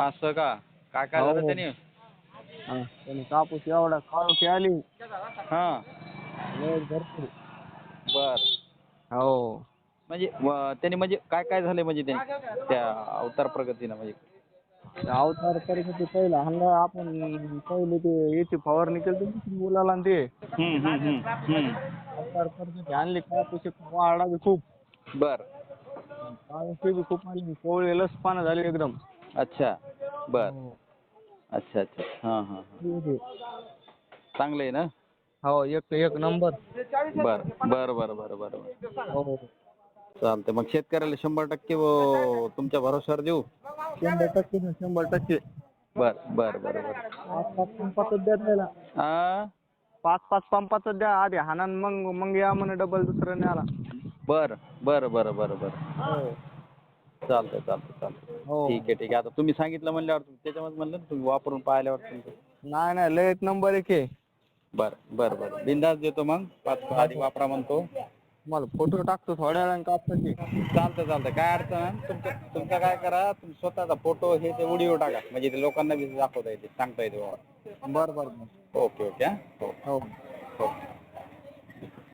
असं का? काय काय झालं हो. त्याने? त्याने कापूस एवढा काळोखी आली. हा. लय भरपूर. बर. हो. म्हणजे त्याने म्हणजे काय काय झाले म्हणजे त्याने त्या अवतार प्रगतीनं म्हणजे? अवतार परिस्थिती पहिला हल्ला आपण पहिले ते याची फवारणी केली होती मुलाला आणि ते हम्म हम्म हम्म हम्म. अवतार परिस्थिती आणली कापूस वाढला बी खूप. बर. काळोखी बी खूप आली. कोवळे लसपानं झाली एकदम. अच्छा. बर. हो. अच्छा अच्छा. हा हा हा. हो. चांगलं आहे ना? हो, एक एक नंबर. बर बर बर बर बर बर. हो. चालतंय. मग शेतकऱ्याला 100% तुमच्या भरोश्यावर देऊ? 100% ना 100%. बर बर बर बर. 5-5 पंपाचं द्या त्याला. आ? 5-5 पंपाचं द्या आधी हाणन मग या म्हणे डबल दुसरं न्याला. बर बर बर बर बर. हो. चालतंय चालतंय चालतंय. हो. ठीक आहे ठीक आहे. आता तुम्ही सांगितलं म्हणल्यावर त्याच्यामध्ये म्हणलं ना तुम्ही वापरून पाहिल्यावर तुमचं. नाही नाही लय एक नंबर एक आहे. बर बर बर. बिंदास देतो मग. 5 आधी वापरा म्हणतो. तुम्हाला फोटो टाकतो थोड्या वेळाने कापसाचे. चालतं चालतं. काय अडचण नाही. तुमचं काय करा, तुम्ही स्वतःचा फोटो हे ते व्हिडिओ टाका. म्हणजे ते लोकांना बी दाखवता येते, सांगता येते बाबा. बरं बरं बरं. Okay okay. हां. हो हो. हो.